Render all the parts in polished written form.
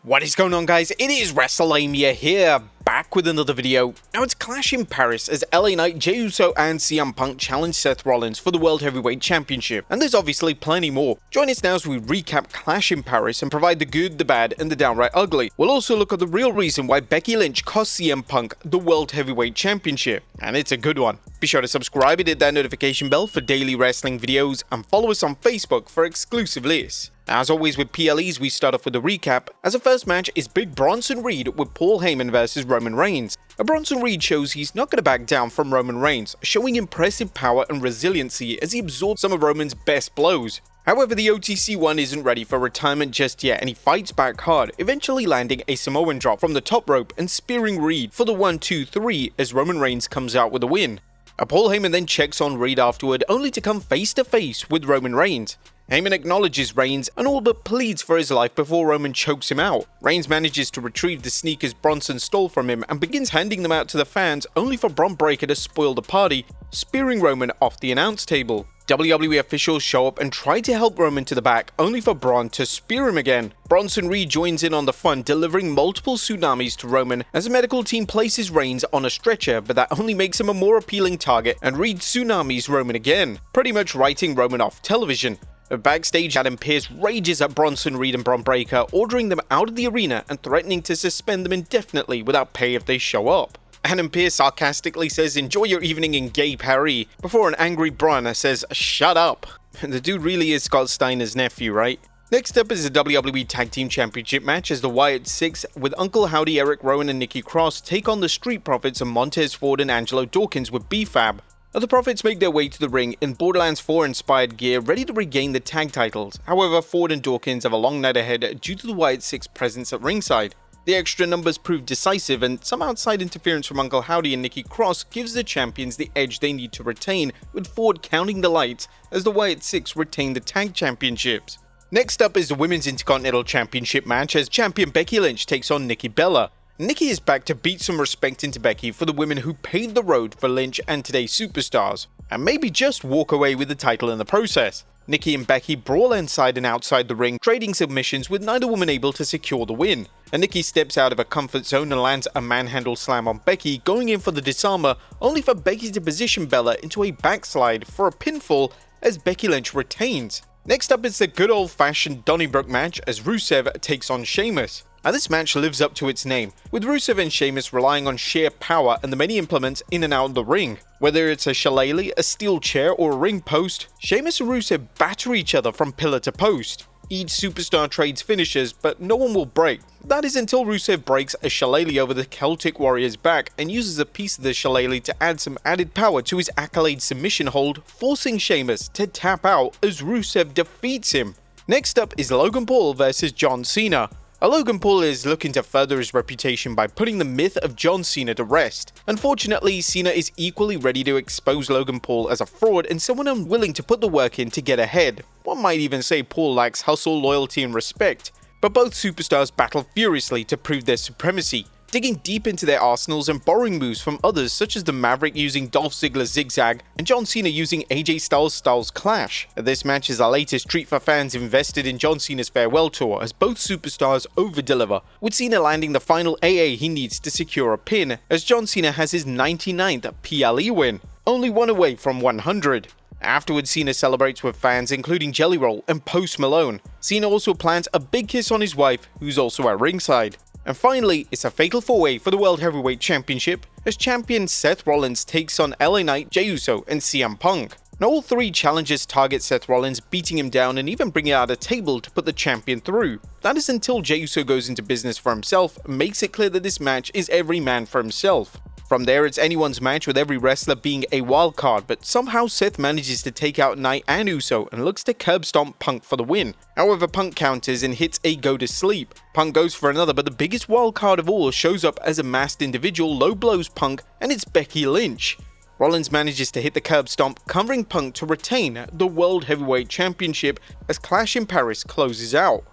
What is going on, guys? It is Wrestlelamia here, back with another video. Now it's Clash in Paris as LA Knight, Jey Uso and CM Punk challenge Seth Rollins for the World Heavyweight Championship, and there's obviously plenty more. Join us now as we recap Clash in Paris and provide the good, the bad and the downright ugly. We'll also look at the real reason why Becky Lynch cost CM Punk the World Heavyweight Championship, and it's a good one. Be sure to subscribe and hit that notification bell for daily wrestling videos, and follow us on Facebook for exclusive lists. As always with PLEs, we start off with a recap, as the first match is Big Bronson Reed with Paul Heyman versus Roman Reigns. Bronson Reed shows he's not going to back down from Roman Reigns, showing impressive power and resiliency as he absorbs some of Roman's best blows. However, the OTC one isn't ready for retirement just yet, and he fights back hard, eventually landing a Samoan drop from the top rope and spearing Reed for the 1-2-3 as Roman Reigns comes out with a win. Paul Heyman then checks on Reed afterward, only to come face to face with Roman Reigns. Heyman acknowledges Reigns and all but pleads for his life before Roman chokes him out. Reigns manages to retrieve the sneakers Bronson stole from him and begins handing them out to the fans, only for Bron Breakker to spoil the party, spearing Roman off the announce table. WWE officials show up and try to help Roman to the back, only for Bron to spear him again. Bronson Reed joins in on the fun, delivering multiple tsunamis to Roman as the medical team places Reigns on a stretcher, but that only makes him a more appealing target, and Reed tsunamis Roman again, pretty much writing Roman off television. Backstage, Adam Pearce rages at Bronson Reed and Bron Breakker, ordering them out of the arena and threatening to suspend them indefinitely without pay if they show up. Adam Pearce sarcastically says, "Enjoy your evening in Gay Paris," before an angry Bron says, "Shut up." The dude really is Scott Steiner's nephew, right? Next up is the WWE Tag Team Championship match as the Wyatt 6 with Uncle Howdy, Eric Rowan and Nikki Cross take on the Street Profits of Montez Ford and Angelo Dawkins with B-Fab. The Profits make their way to the ring in Borderlands 4 inspired gear, ready to regain the tag titles. However, Ford and Dawkins have a long night ahead due to the Wyatt 6 presence at ringside. The extra numbers prove decisive, and some outside interference from Uncle Howdy and Nikki Cross gives the champions the edge they need to retain, with Ford counting the lights as the Wyatt 6 retain the tag championships. Next up is the Women's Intercontinental Championship match as champion Becky Lynch takes on Nikki Bella. Nikki is back to beat some respect into Becky for the women who paved the road for Lynch and today's superstars, and maybe just walk away with the title in the process. Nikki and Becky brawl inside and outside the ring, trading submissions with neither woman able to secure the win. And Nikki steps out of her comfort zone and lands a manhandle slam on Becky, going in for the disarmer, only for Becky to position Bella into a backslide for a pinfall as Becky Lynch retains. Next up is the good old-fashioned Donny Brook match as Rusev takes on Sheamus. Now this match lives up to its name, with Rusev and Sheamus relying on sheer power and the many implements in and out of the ring. Whether it's a shillelagh, a steel chair or a ring post, Sheamus and Rusev batter each other from pillar to post. Each superstar trades finishes, but no one will break. That is until Rusev breaks a shillelagh over the Celtic Warrior's back and uses a piece of the shillelagh to add some added power to his Accolade submission hold, forcing Sheamus to tap out as Rusev defeats him. Next up is Logan Paul versus John Cena. Logan Paul is looking to further his reputation by putting the myth of John Cena to rest. Unfortunately, Cena is equally ready to expose Logan Paul as a fraud and someone unwilling to put the work in to get ahead. One might even say Paul lacks hustle, loyalty and respect. But both superstars battle furiously to prove their supremacy, digging deep into their arsenals and borrowing moves from others such as the Maverick using Dolph Ziggler's zigzag and John Cena using AJ Styles' clash. This match is the latest treat for fans invested in John Cena's farewell tour as both superstars over-deliver, with Cena landing the final AA he needs to secure a pin as John Cena has his 99th PLE win, only one away from 100. Afterwards, Cena celebrates with fans including Jelly Roll and Post Malone. Cena also plants a big kiss on his wife, who's also at ringside. And finally, it's a fatal 4-way for the World Heavyweight Championship as champion Seth Rollins takes on LA Knight, Jey Uso and CM Punk. Now all three challengers target Seth Rollins, beating him down and even bringing out a table to put the champion through. That is until Jey Uso goes into business for himself and makes it clear that this match is every man for himself. From there, it's anyone's match with every wrestler being a wild card, but somehow Seth manages to take out Knight and Uso and looks to curb stomp Punk for the win. However, Punk counters and hits a go to sleep. Punk goes for another, but the biggest wild card of all shows up as a masked individual, low blows Punk, and it's Becky Lynch. Rollins manages to hit the curb stomp, covering Punk to retain the World Heavyweight Championship as Clash in Paris closes out.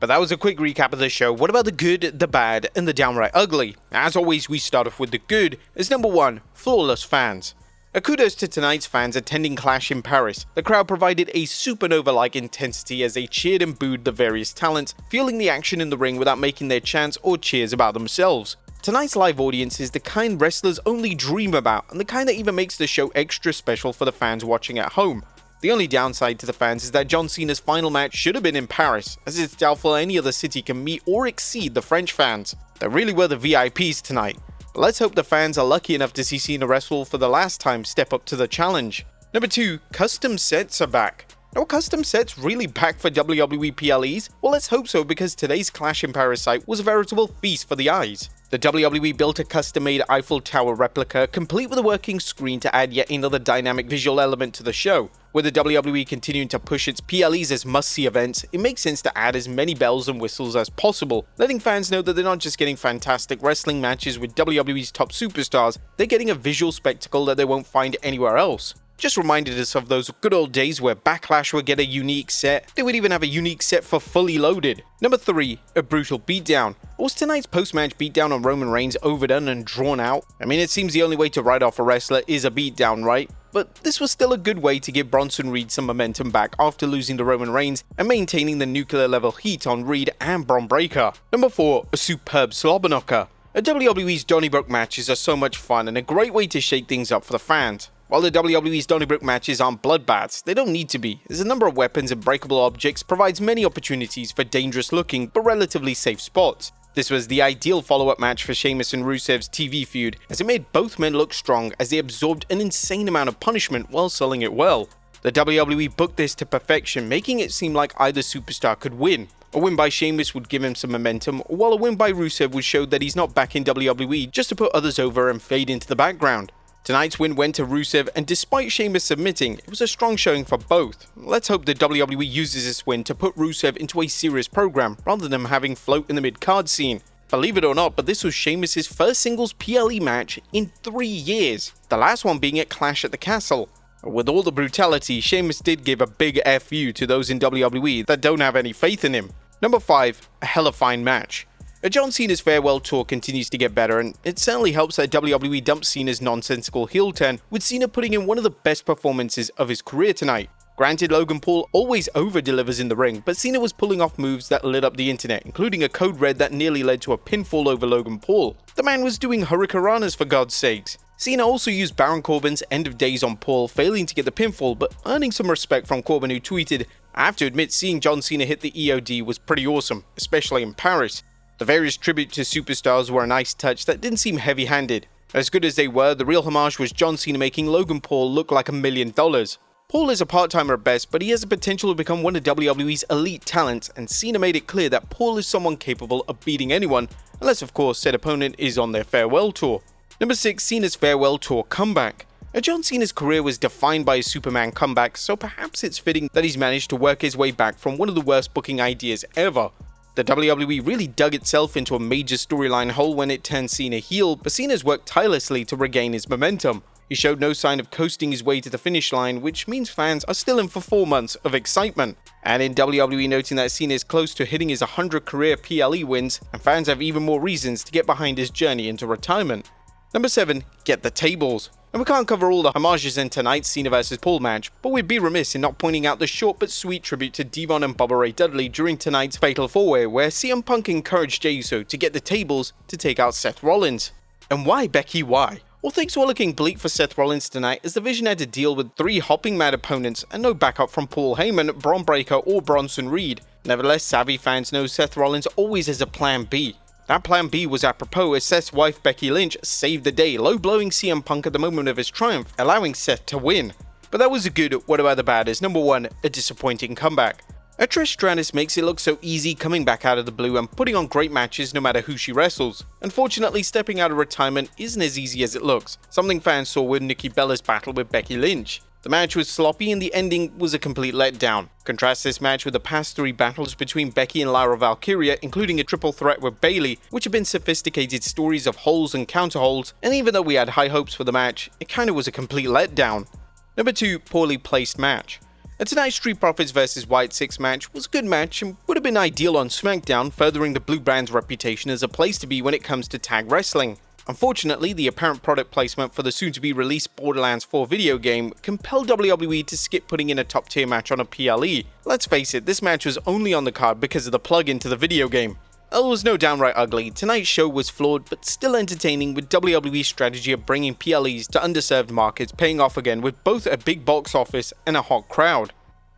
But that was a quick recap of the show. What about the good, the bad, and the downright ugly? As always, we start off with the good as number 1, flawless fans. A kudos to tonight's fans attending Clash in Paris. The crowd provided a supernova-like intensity as they cheered and booed the various talents, fueling the action in the ring without making their chants or cheers about themselves. Tonight's live audience is the kind wrestlers only dream about, and the kind that even makes the show extra special for the fans watching at home. The only downside to the fans is that John Cena's final match should have been in Paris, as it's doubtful any other city can meet or exceed the French fans. They really were the VIPs tonight. But let's hope the fans are lucky enough to see Cena wrestle for the last time step up to the challenge. Number 2, custom sets are back. Are custom sets really back for WWE PLEs? Well, let's hope so, because today's Clash in Paris site was a veritable feast for the eyes. The WWE built a custom-made Eiffel Tower replica, complete with a working screen to add yet another dynamic visual element to the show. With the WWE continuing to push its PLEs as must-see events, it makes sense to add as many bells and whistles as possible, letting fans know that they're not just getting fantastic wrestling matches with WWE's top superstars, they're getting a visual spectacle that they won't find anywhere else. Just reminded us of those good old days where Backlash would get a unique set. They would even have a unique set for Fully Loaded. Number 3, a brutal beatdown. Was tonight's post-match beatdown on Roman Reigns overdone and drawn out? I mean, it seems the only way to write off a wrestler is a beatdown, right? But this was still a good way to give Bronson Reed some momentum back after losing to Roman Reigns and maintaining the nuclear level heat on Reed and Bron Breakker. Number 4, a superb slobber knocker. WWE's Donny Brook matches are so much fun and a great way to shake things up for the fans. While the WWE's Donny Brook matches aren't bloodbaths, they don't need to be, as a number of weapons and breakable objects provides many opportunities for dangerous looking but relatively safe spots. This was the ideal follow-up match for Sheamus and Rusev's TV feud, as it made both men look strong as they absorbed an insane amount of punishment while selling it well. The WWE booked this to perfection, making it seem like either superstar could win. A win by Sheamus would give him some momentum, while a win by Rusev would show that he's not back in WWE just to put others over and fade into the background. Tonight's win went to Rusev, and despite Sheamus submitting, it was a strong showing for both. Let's hope the WWE uses this win to put Rusev into a serious program, rather than having float in the mid-card scene. Believe it or not, but this was Sheamus' first singles PLE match in 3 years, the last one being at Clash at the Castle. With all the brutality, Sheamus did give a big FU to those in WWE that don't have any faith in him. Number 5, a hella fine match. John Cena's farewell tour continues to get better, and it certainly helps that WWE dumped Cena's nonsensical heel turn, with Cena putting in one of the best performances of his career tonight. Granted, Logan Paul always over-delivers in the ring, but Cena was pulling off moves that lit up the internet, including a code red that nearly led to a pinfall over Logan Paul. The man was doing hurricanranas for God's sakes. Cena also used Baron Corbin's End of Days on Paul, failing to get the pinfall, but earning some respect from Corbin, who tweeted, "I have to admit, seeing John Cena hit the EOD was pretty awesome, especially in Paris." The various tribute to superstars were a nice touch that didn't seem heavy-handed. As good as they were, the real homage was John Cena making Logan Paul look like $1 million. Paul is a part-timer at best, but he has the potential to become one of WWE's elite talents, and Cena made it clear that Paul is someone capable of beating anyone, unless of course said opponent is on their farewell tour. Number 6, Cena's farewell tour comeback. John Cena's career was defined by his Superman comeback, so perhaps it's fitting that he's managed to work his way back from one of the worst booking ideas ever. The WWE really dug itself into a major storyline hole when it turned Cena heel, but Cena's worked tirelessly to regain his momentum. He showed no sign of coasting his way to the finish line, which means fans are still in for 4 months of excitement. And in WWE noting that Cena is close to hitting his 100 career PLE wins, and fans have even more reasons to get behind his journey into retirement. Number 7, get the tables. And we can't cover all the homages in tonight's Cena vs Paul match, but we'd be remiss in not pointing out the short but sweet tribute to Devon and Bubba Ray Dudley during tonight's Fatal 4-Way, where CM Punk encouraged Jey Uso to get the tables to take out Seth Rollins. And why, Becky, why? Well, things were looking bleak for Seth Rollins tonight, as the Vision had to deal with 3 hopping mad opponents and no backup from Paul Heyman, Bron Breakker or Bronson Reed. Nevertheless, savvy fans know Seth Rollins always has a plan B. That plan B was apropos as Seth's wife Becky Lynch saved the day, low-blowing CM Punk at the moment of his triumph, allowing Seth to win. But that was a good what about the bad is number 1, a disappointing comeback. Trish Stratus makes it look so easy coming back out of the blue and putting on great matches no matter who she wrestles. Unfortunately, stepping out of retirement isn't as easy as it looks, something fans saw with Nikki Bella's battle with Becky Lynch. The match was sloppy and the ending was a complete letdown. Contrast this match with the past 3 battles between Becky and Lyra Valkyria, including a triple threat with Bayley, which have been sophisticated stories of holes and counterholds, and even though we had high hopes for the match, it kinda was a complete letdown. Number 2, poorly placed match. Tonight's Street Profits vs Wyatt 6 match was a good match and would have been ideal on SmackDown, furthering the Blue Brand's reputation as a place to be when it comes to tag wrestling. Unfortunately, the apparent product placement for the soon-to-be released Borderlands 4 video game compelled WWE to skip putting in a top-tier match on a PLE. Let's face it, this match was only on the card because of the plug into the video game. It was no downright ugly, tonight's show was flawed but still entertaining, with WWE's strategy of bringing PLEs to underserved markets paying off again with both a big box office and a hot crowd.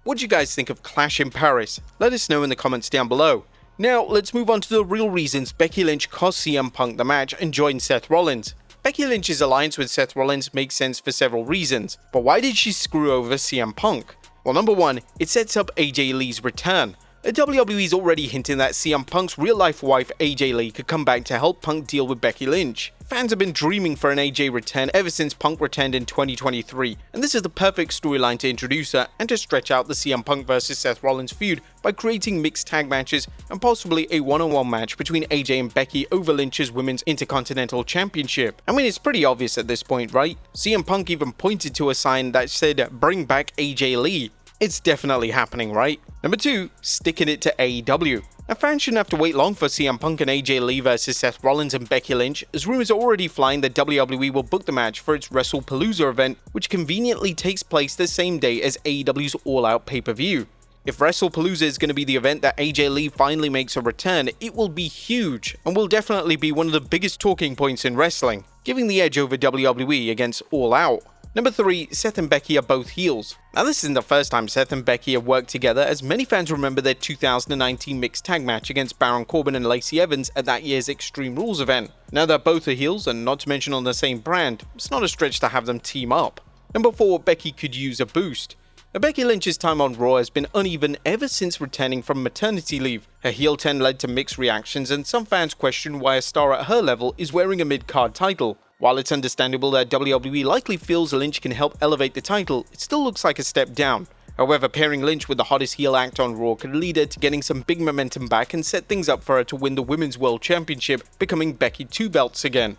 What do you guys think of Clash in Paris? Let us know in the comments down below. Now, let's move on to the real reasons Becky Lynch cost CM Punk the match and joined Seth Rollins. Becky Lynch's alliance with Seth Rollins makes sense for several reasons, but why did she screw over CM Punk? Well, number one, it sets up AJ Lee's return. The WWE's already hinting that CM Punk's real-life wife AJ Lee could come back to help Punk deal with Becky Lynch. Fans have been dreaming for an AJ return ever since Punk returned in 2023, and this is the perfect storyline to introduce her and to stretch out the CM Punk vs Seth Rollins feud by creating mixed tag matches and possibly a one-on-one match between AJ and Becky over Lynch's Women's Intercontinental Championship. I mean, it's pretty obvious at this point, right? CM Punk even pointed to a sign that said, "Bring back AJ Lee." It's definitely happening, right? Number 2, sticking it to AEW. Now, fans shouldn't have to wait long for CM Punk and AJ Lee vs Seth Rollins and Becky Lynch, as rumors are already flying that WWE will book the match for its Wrestlepalooza event, which conveniently takes place the same day as AEW's All Out pay-per-view. If Wrestlepalooza is going to be the event that AJ Lee finally makes a return, it will be huge, and will definitely be one of the biggest talking points in wrestling, giving the edge over WWE against All Out. Number 3, Seth and Becky are both heels. Now, this isn't the first time Seth and Becky have worked together, as many fans remember their 2019 mixed tag match against Baron Corbin and Lacey Evans at that year's Extreme Rules event. Now that both are heels, and not to mention on the same brand, it's not a stretch to have them team up. Number 4, Becky could use a boost. Now, Becky Lynch's time on Raw has been uneven ever since returning from maternity leave. Her heel turn led to mixed reactions, and some fans question why a star at her level is wearing a mid-card title. While it's understandable that WWE likely feels Lynch can help elevate the title, it still looks like a step down. However, pairing Lynch with the hottest heel act on Raw could lead her to getting some big momentum back and set things up for her to win the Women's World Championship, becoming Becky 2 belts again.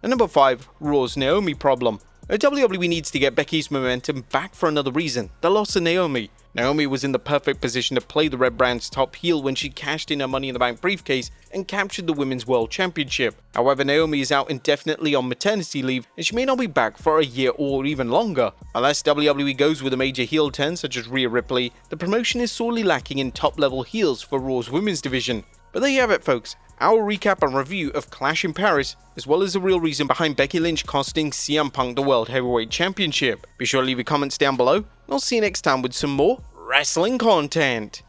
And number 5, Raw's Naomi problem. WWE needs to get Becky's momentum back for another reason, the loss of Naomi. Naomi was in the perfect position to play the Red Brand's top heel when she cashed in her Money in the Bank briefcase and captured the Women's World Championship. However, Naomi is out indefinitely on maternity leave, and she may not be back for a year or even longer. Unless WWE goes with a major heel turn such as Rhea Ripley, the promotion is sorely lacking in top-level heels for Raw's women's division. But there you have it, folks. Our recap and review of Clash in Paris, as well as the real reason behind Becky Lynch costing CM Punk the World Heavyweight Championship. Be sure to leave your comments down below, and I'll see you next time with some more wrestling content.